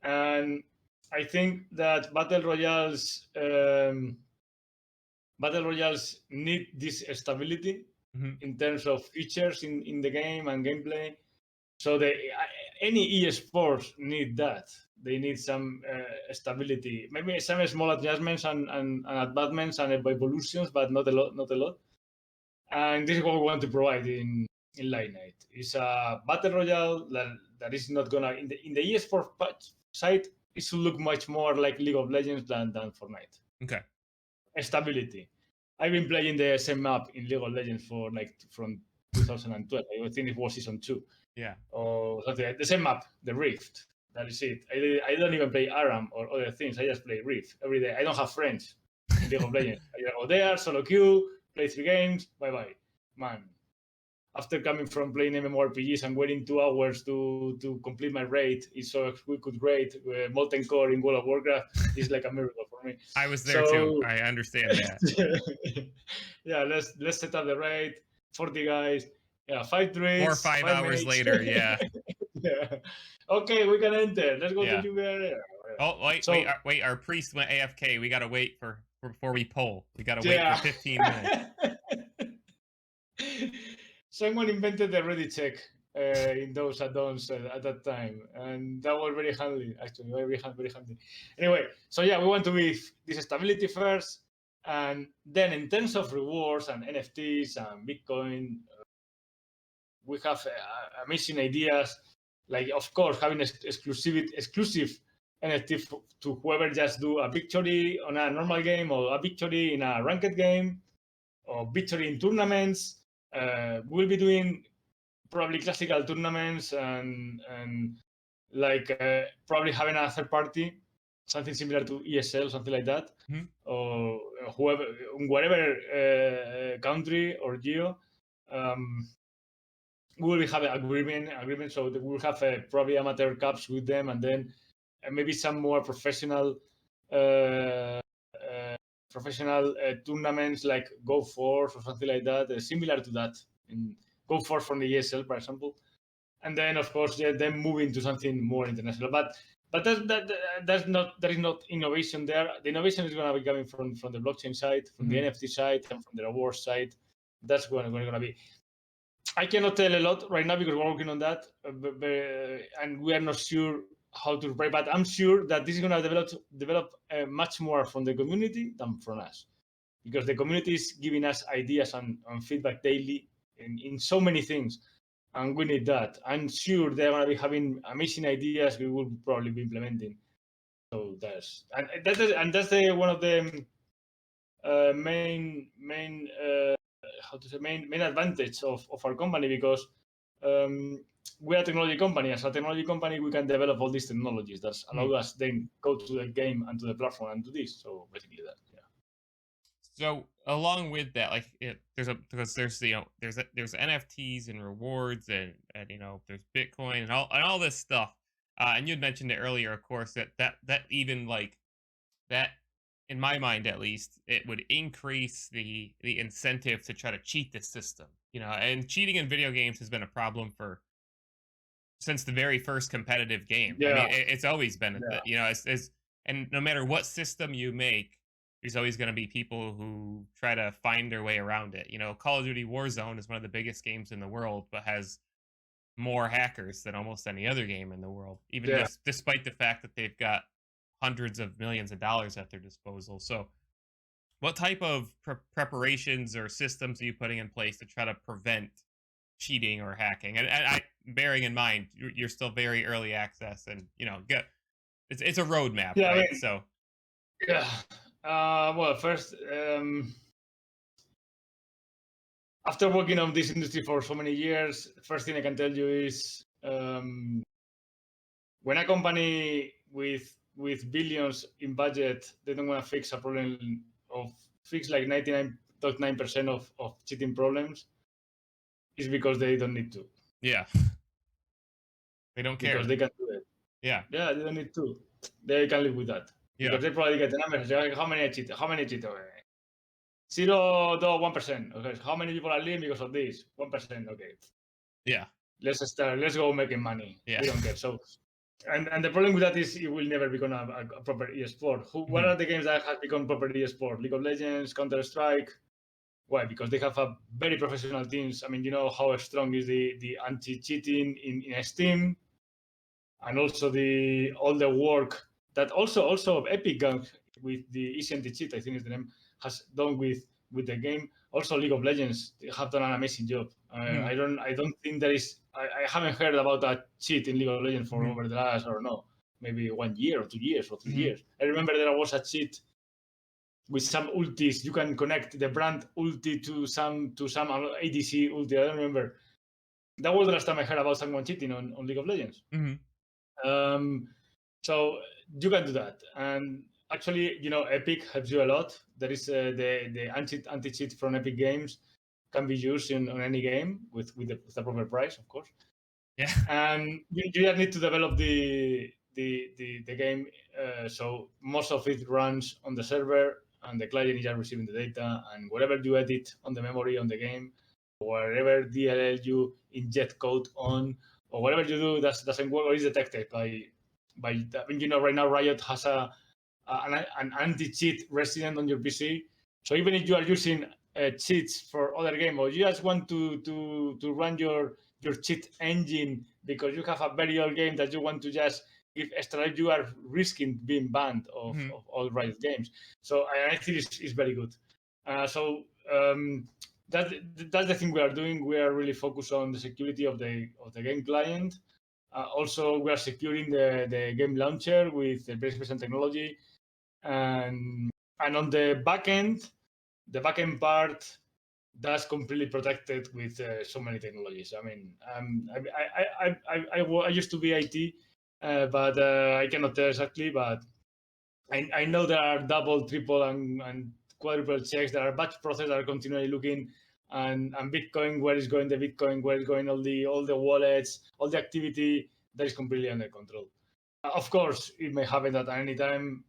And I think that battle royales need this stability Mhm. in terms of features in the game and gameplay. So any esports need that. They need some stability, maybe some small adjustments and advancements and evolutions, but not a lot, not a lot. And this is what we want to provide in Light Nite. It's a battle royale that is not gonna in the esports side. It should look much more like League of Legends than Fortnite. Okay. Stability. I've been playing the same map in League of Legends for like from 2012. I think it was season 2 Yeah. or something. The same map, the Rift. That is it. I don't even play Aram or other things. I just play Rift every day. I don't have friends in League of Legends. I go there, solo queue, play 3 games, bye bye. Man, after coming from playing MMORPGs and waiting 2 hours to complete my raid, it's so we could raid Molten Core in World of Warcraft is like a miracle for me. I was there too. I understand that. Yeah, let's set up the raid. 40 guys. Yeah, 5 4 or raids, 5 5 hours minutes. later, yeah. Yeah. Okay, we can enter. Let's go Yeah. to UVR. Oh, So wait, our priest went AFK. We got to wait for before we poll. We got to wait yeah. for 15 minutes. Someone invented the ready check in those add-ons at that time, and that was very handy, actually, very handy. Anyway, so yeah, we want to be this stability first, and then in terms of rewards and NFTs and Bitcoin, we have amazing ideas. Like, of course, having exclusive NFT to whoever just do a victory on a normal game or a victory in a ranked game or victory in tournaments. We'll be doing probably classical tournaments and like probably having a third party, something similar to ESL, something like that, Mhm. or whoever, whatever country or geo. We will have an agreement, so that we'll have probably amateur cups with them, and then maybe some more professional tournaments like Go Force or something like that, similar to that. In Go Force from the ESL, for example, and then of course, yeah, then moving to something more international. But there is not innovation there. The innovation is going to be coming from the blockchain side, from the Mhm. NFT side, and from the reward side. That's going to be. I cannot tell a lot right now because we're working on that, and we are not sure how to reply. But I'm sure that this is going to develop much more from the community than from us, because the community is giving us ideas and feedback daily in so many things, and we need that. I'm sure they're going to be having amazing ideas we will probably be implementing. So that's one of the main how to say main advantage of our company, because we're a technology company. As a technology company, we can develop all these technologies that allow us then go to the game and to the platform and do this. So basically that, yeah. So along with that, like because there's there's NFTs and rewards and there's Bitcoin and all this stuff. And you had mentioned it earlier, of course, that even like that in my mind at least it would increase the incentive to try to cheat this system. And cheating in video games has been a problem for since the very first competitive game. I Yeah, mean, it's always been yeah, and no matter what system you make, there's always going to be people who try to find their way around it. Call of Duty Warzone is one of the biggest games in the world, but has more hackers than almost any other game in the world, even yeah. despite the fact that they've got hundreds of millions of dollars at their disposal. So, what type of preparations or systems are you putting in place to try to prevent cheating or hacking? And I, bearing in mind, you're still very early access, and get it's a roadmap, Yeah, I right? mean, So, yeah. Well, first, after working on this industry for so many years, first thing I can tell you is when a company with billions in budget, they don't want to fix a problem of fix like 99.9% of cheating problems, is because they don't need to. yeah, they don't care. Because they can do it. Yeah, Yeah, they don't need to. They can live with that. yeah, Because they probably get the numbers. Like, how many I cheat? How many cheat? 0.1%. Okay. How many people are leaving because of this? 1%. Okay. yeah, Let's start. Let's go making money. yeah. We don't care. So, and the problem with that is it will never become a proper e-sport. What Mhm. are the games that have become proper e-sport? League of Legends, Counter Strike. Why? Because they have a very professional teams. I mean, you know how strong is the anti-cheating in Steam, and also the all the work that also Epic Games with the Easy Anti-Cheat, I think is the name, has done with the game. Also League of Legends, they have done an amazing job. Mhm. I don't think there is I haven't heard about that cheat in League of Legends for Mhm. over the last, or no, maybe 1 year or 2 years or 3 Mhm. years. I remember there was a cheat with some ultis. You can connect the brand ulti to some ADC ulti. I don't remember. That was the last time I heard about someone cheating on League of Legends. Mhm. Um, so you can do that, and actually, you know, Epic helps you a lot. There is the anti cheat from Epic Games can be used on any game with the proper price, of course. Yeah. And you just need to develop the game. So most of it runs on the server, and the client is just receiving the data, and whatever you edit on the memory on the game, whatever DLL you inject code on, or whatever you do that doesn't work or is detected by I mean, you know, right now Riot has an anti-cheat resident on your PC. So even if you are using cheats for other game, or you just want to run your cheat engine because you have a very old game that you want to just give extra, you are risking being banned Mhm. of all Riot games. So I think it's very good. So that that's the thing we are doing. We are really focused on the security of the game client. Also, we are securing the game launcher with the very special technology, and on the back end part, that's completely protected with so many technologies. I mean, I used to be IT, but I cannot tell exactly. But I know there are double, triple, and quadruple checks. There are batch processes that are continually looking, and Bitcoin, where is going the Bitcoin, where is going all the wallets, all the activity that is completely under control. Of course, it may happen at any time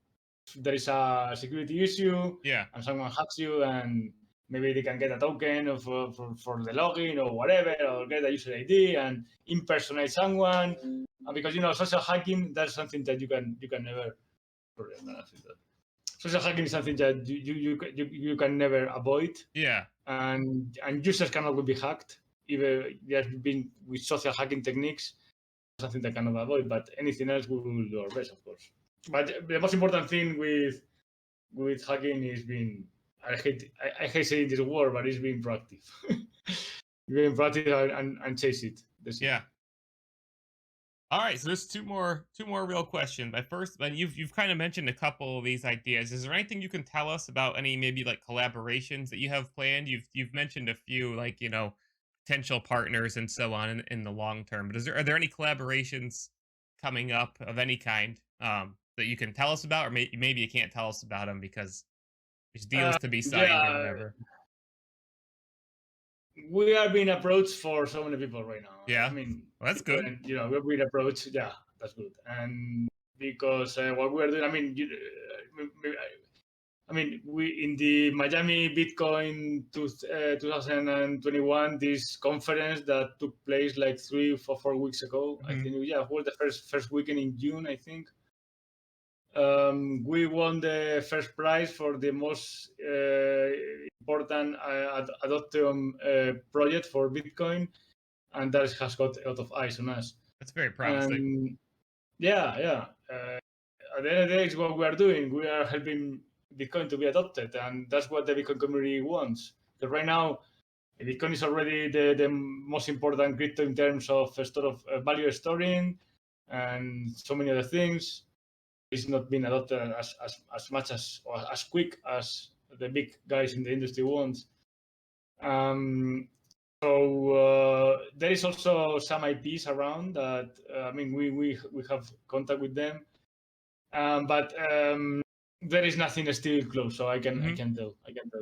there is a security issue Yeah. and someone hacks you, and maybe they can get a token for the login or whatever, or get a user ID and impersonate someone. And because, you know, social hacking, that's something that you can never. Social hacking is something that you can never avoid, Yeah. and users cannot be hacked. Even they have been with social hacking techniques, something that cannot avoid. But anything else, we will do our best, of course. But the most important thing with hacking is being, I hate saying this word, but it's being proactive. Being proactive and chase it. That's it. Yeah. All right, so there's two more real questions. But first, and you've kind of mentioned a couple of these ideas. Is there anything you can tell us about any maybe like collaborations that you have planned? You've mentioned a few, like potential partners and so on in the long term. But are there any collaborations coming up of any kind that you can tell us about, or maybe you can't tell us about them because there's deals to be signed or Yeah, whatever? we are being approached for so many people right now. I Yeah, mean, well, that's good. Bitcoin, we're being approached. Yeah, that's good. And because what we are doing, I mean, we in the Miami Bitcoin 2021, this conference that took place like 3 or 4 weeks ago. I Hmm. think, yeah, it was the first weekend in June, I think. We won the first prize for the most important adoption project for Bitcoin, and that has got a lot of eyes on us. That's very promising. And yeah, yeah. At the end of the day, it's what we are doing. We are helping Bitcoin to be adopted, and that's what the Bitcoin community wants. Because right now, Bitcoin is already the most important crypto in terms of store of value storing and so many other things. It's not been adopted as much or as quick as the big guys in the industry want. So there is also some IPs around that. We have contact with them, but there is nothing still close. So I can Hmm. tell.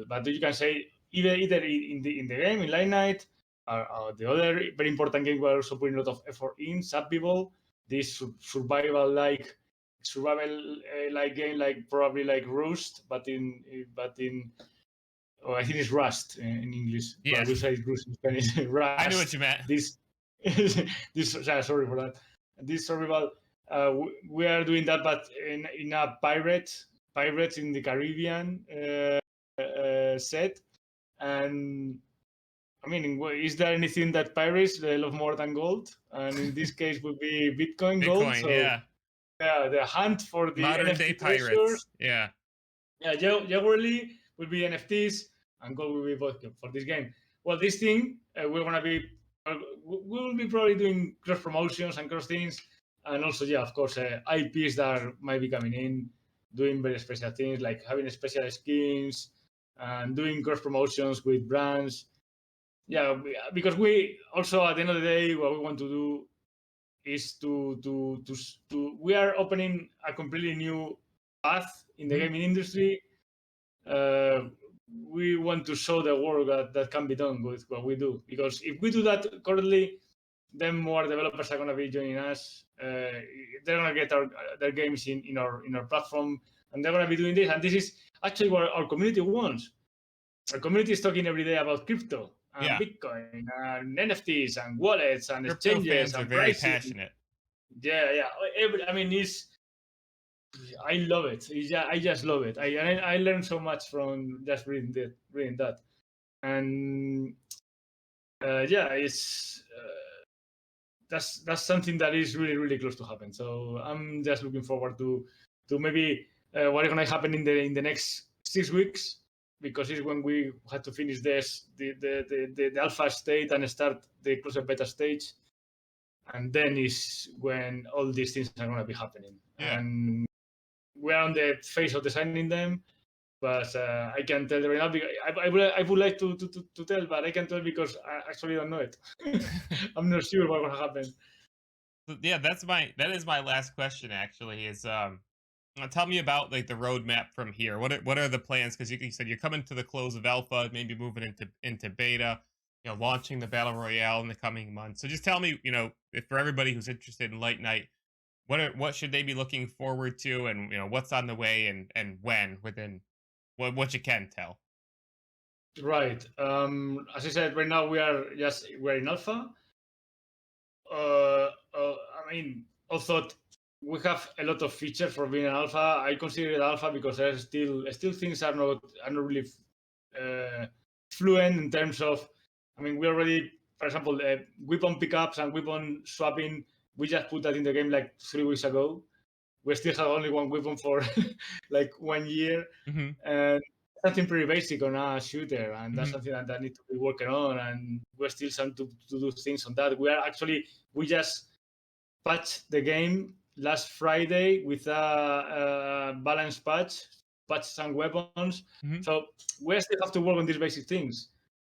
But you can say either in the game in Light Nite, or the other very important game we're also putting a lot of effort in, Subbible, this survival like game, like probably like Rust, but in oh, I think it's Rust in English, but Yeah, we say Rust in Spanish. I knew what Rust. you meant. This sorry for that. This survival. We are doing that, but in a pirates in the Caribbean set. And I mean, is there anything that pirates love more than gold? And in this case, would be Bitcoin gold. Bitcoin, So yeah. yeah, the hunt for the Modern day NFT pirates. treasures. Yeah. Yeah, generally will be NFTs and gold will be vodka for this game. Well, this thing we're gonna be we will be probably doing cross promotions and cross things, and also yeah, of course, IPs that might be coming in, doing very special things like having special skins and doing cross promotions with brands. Yeah, because we also at the end of the day, what we want to do is to we are opening a completely new path in the Hmm. gaming industry. uh, we want to show the world that can be done with what we do. Because if we do that correctly, then more developers are going to be joining us. They're going to get their games in our platform, and they're going to be doing this. And this is actually what our community wants. Our community is talking every day about crypto and Yeah. Bitcoin and NFTs and wallets and Crypto exchanges fans are and very pricing. passionate. Yeah, yeah. It's I love it. I just love it. I learned so much from just reading that, and yeah, it's that's something that is really really close to happen. So I'm just looking forward to maybe what is going to happen in the next 6 weeks, because it's when we had to finish the alpha state and start the closed beta stage, and then is when all these things are going to be happening. Yeah. And we're on the phase of designing them, but I can tell right now. Because I would like to tell, but I can tell because I actually don't know it. I'm not sure what will happen. Yeah, that is my last question actually is tell me about like the roadmap from here. What are the plans? Because you said you're coming to the close of alpha, maybe moving into beta, launching the battle royale in the coming months. So just tell me, if for everybody who's interested in Light Night, what should they be looking forward to, and what's on the way, and when within what you can tell. Right. As I said, right now we're in alpha. I mean, also we have a lot of features for being an alpha. I consider it alpha because there's still things are not really fluent in terms of. I mean, we already, for example, weapon pickups and weapon swapping. We just put that in the game like 3 weeks ago. We still have only one weapon for like 1 year, Hmm. and something pretty basic on a shooter, and that's Hmm. something that need to be working on, and we're still trying to do things on that. We just patched the game last Friday with a balanced patch some weapons. Hmm. So we still have to work on these basic things.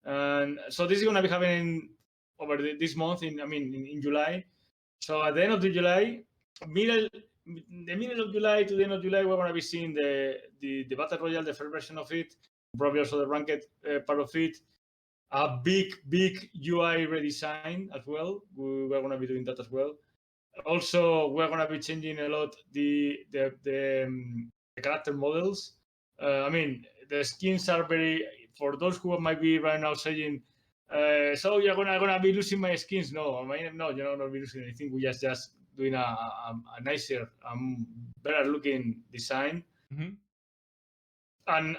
And so this is going to be happening over this month in July. So at the end of the July, the middle of July to the end of July, we're going to be seeing the battle royale, the first version of it, probably also the ranked part of it. A big UI redesign as well. We're going to be doing that as well. Also, we're going to be changing a lot the character models. The skins are very, for those who might be right now saying, so you're gonna be losing my skins. No, no, you're not be losing anything. We just doing a nicer, better looking design. Mm-hmm. And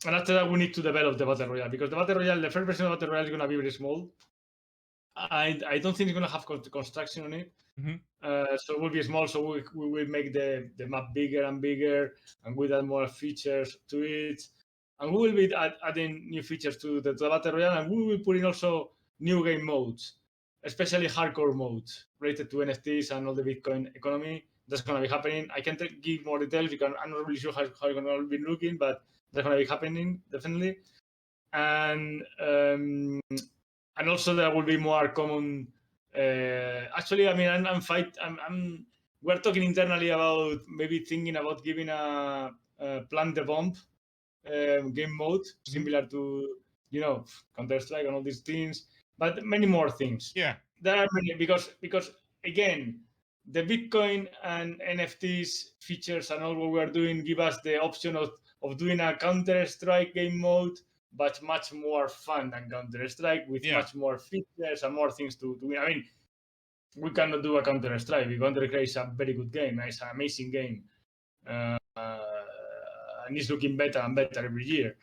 after that, we need to develop the battle royale, because the battle royale, the first version of battle royale is gonna be very small. I don't think it's gonna have construction on it. Mm-hmm. So it will be small. So we will make the map bigger and bigger, and with add more features to it. And we will be adding new features to the battle royale, and we will put in also new game modes, especially hardcore modes related to NFTs and all the Bitcoin economy. That's going to be happening. I can't give more details because I'm not really sure how it's going to be looking, but that's going to be happening definitely. And also there will be more common. Actually, I mean, we're talking internally about maybe thinking about giving a plant the bomb game mode, similar to Counter-Strike and all these things, but many more things. Yeah, there are many, because again, the Bitcoin and NFTs features and all what we're doing give us the option of doing a Counter-Strike game mode, but much more fun than Counter-Strike, with much more features and more things to do. I mean, we cannot do a Counter-Strike. Counter-Strike is a very good game. It's an amazing game. And it's looking better and better every year.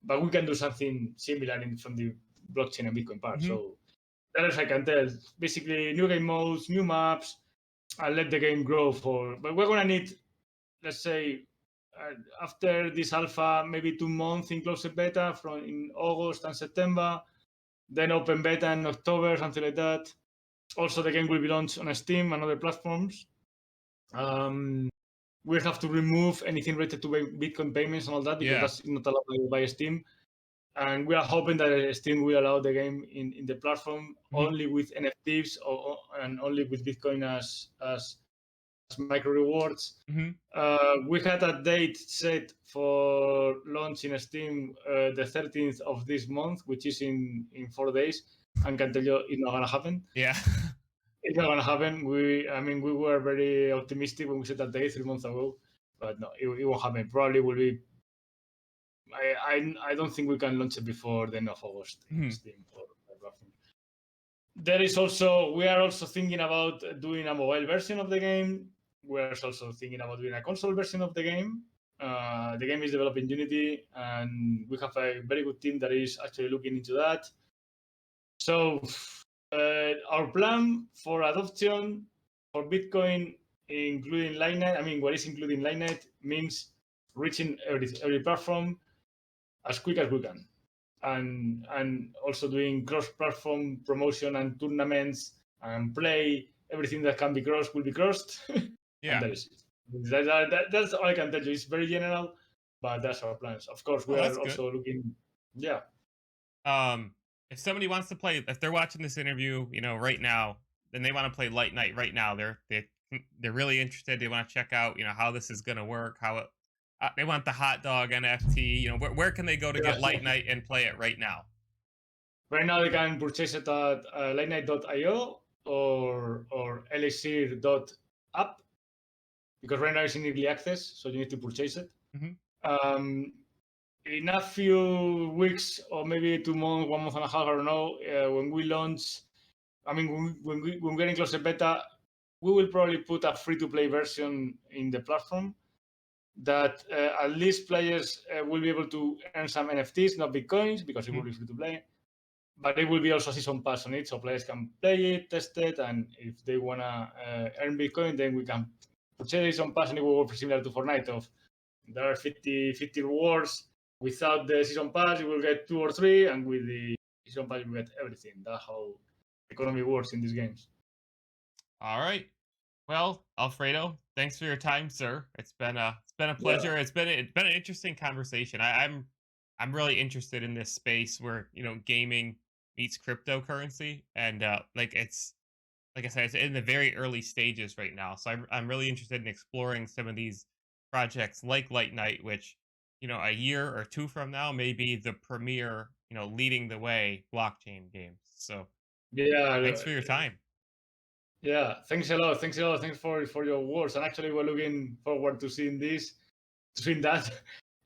But we can do something similar from the blockchain and Bitcoin part. So that is I can tell. Basically, new game modes, new maps, and let the game grow But we're going to need, let's say, after this alpha, maybe 2 months in closed beta in August and September, then open beta in October, something like that. Also, the game will be launched on Steam and other platforms. We have to remove anything related to Bitcoin payments and all that, because that's not allowed by Steam. And we are hoping that Steam will allow the game in the platform only with NFTs and only with Bitcoin as micro rewards. We had a date set for launch in Steam the 13th of this month, which is in 4 days, and can tell you it's not gonna happen. Yeah. It's not gonna happen. We were very optimistic when we set that date 3 months ago, but no, it won't happen. Probably will be. I don't think we can launch it before the end of August in Steam or platform. We are also thinking about doing a mobile version of the game. We're also thinking about doing a console version of the game. The game is developed in Unity, and we have a very good team that is actually looking into that. So our plan for adoption for Bitcoin, including Light Nite, what is including Light Nite means reaching every platform as quick as we can, and also doing cross-platform promotion and tournaments and play. Everything that can be crossed will be crossed. Yeah, and that is it. That's all I can tell you. It's very general, but that's our plans. Of course, we are also looking. Yeah. If somebody wants to play, if they're watching this interview, right now, then they want to play Light Nite right now. They're really interested. They want to check out, how this is going to work, how it. They want the hot dog NFT. Where can they go to get Light Nite and play it right now? Right now, they can purchase it at lightnite.io or elixir.app, because right now it's in early access, so you need to purchase it. In a few weeks, or maybe 2 months, 1 month and a half, I don't know, when we launch, when we're getting close to beta, we will probably put a free-to-play version in the platform that at least players will be able to earn some NFTs, not Bitcoins, because it will be free-to-play. But it will be also season pass on it, so players can play it, test it, and if they want to earn Bitcoin, then we can purchase season pass, and it will work similar to Fortnite. There are 50 rewards. Without the season pass, you will get 2 or 3, and with the season pass, you will get everything. That's how economy works in these games. All right. Well, Alfredo, thanks for your time, sir. It's been a pleasure. Yeah. It's been an interesting conversation. I'm really interested in this space where gaming meets cryptocurrency, and like it's like I said, it's in the very early stages right now. So I'm really interested in exploring some of these projects like Light Night, which a year or two from now may be the premier leading the way blockchain games. So Yeah, thanks for your time. yeah. Thanks a lot. Thanks a lot. Thanks for your words. And actually, we're looking forward to seeing this, to seeing that.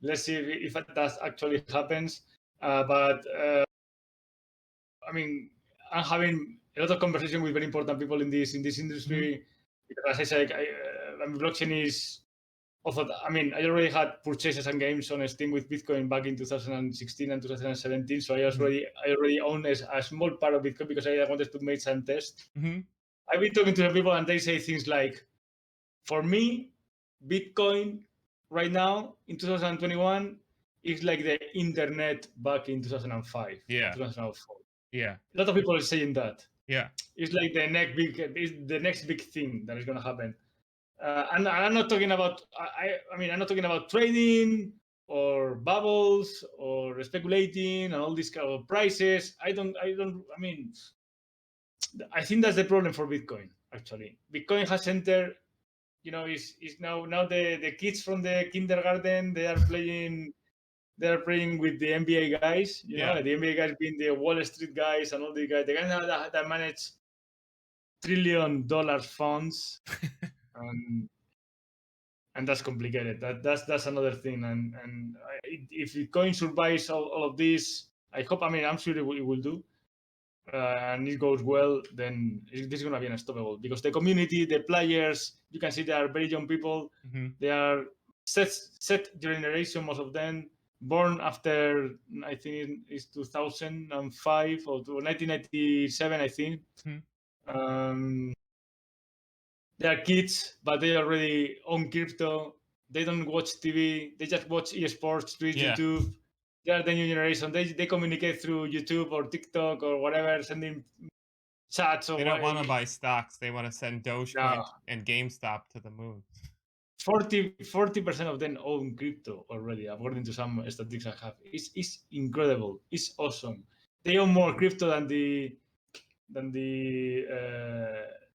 Let's see if that actually happens. But I mean, I'm having a lot of conversation with very important people in this Hmm. industry. Because as I said, blockchain is also. I mean, I already had purchases and games on Steam with Bitcoin back in 2016 and 2017. So Hmm. I already own a small part of Bitcoin because I wanted to make some tests. Hmm. I've been talking to the people and they say things like, for me, Bitcoin right now in 2021 is like the internet back in 2005 or Yeah. 2004. Yeah. A lot of people are saying that Yeah. it's like the next big thing that is going to happen. And I'm not talking about I mean I'm not talking about trading or bubbles or speculating and all these kind of prices. I mean I think that's the problem for Bitcoin actually. Bitcoin has entered, is now the kids from the kindergarten, they are playing with the NBA guys, Yeah. the NBA guys being the Wall Street guys and all the guys, the guys that manage $1 trillion funds, and that's complicated. That's another thing. And if Bitcoin survives all of this, I hope. I mean, I'm sure it will do. And it goes well, then this is going to be unstoppable because the community, the players, you can see they are very young people. Hmm. They are set generation, most of them born after I think it's 2005 or 1997, I think. Hmm. Um, they are kids, but they already own crypto. They don't watch TV. They just watch esports, Twitch, Yeah. YouTube. They are the new generation. They communicate through YouTube or TikTok or whatever, sending chats or They what. don't want to buy stocks. They want to send No, Dogecoin and GameStop to the moon. 40% of them own crypto already, according to some statistics I have. It's incredible. It's awesome. They own more crypto than the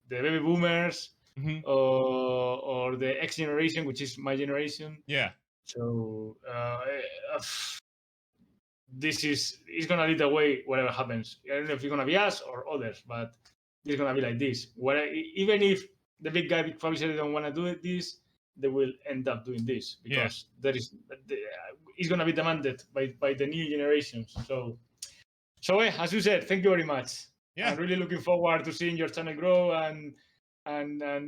baby boomers Hmm. or the X generation, which is my generation. Yeah. So this is gonna lead the way whatever happens. I don't know if it's gonna be us or others, but it's gonna be like this. Where even if the big guy, big publisher, don't want to do this, they will end up doing this Yeah. because it's gonna be demanded by the new generations. So as you said, thank you very much. I'm Yeah. really looking forward to seeing your channel grow and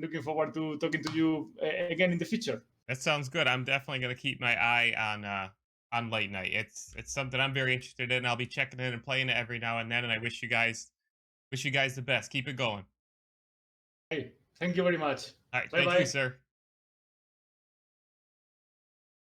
looking forward to talking to you again in the future. That sounds good. I'm definitely gonna keep my eye on Late Night. It's something I'm very interested in. I'll be checking it and playing it every now and then. And I wish you guys the best. Keep it going. Hey, thank you very much. All right. Bye Thank you, bye. sir.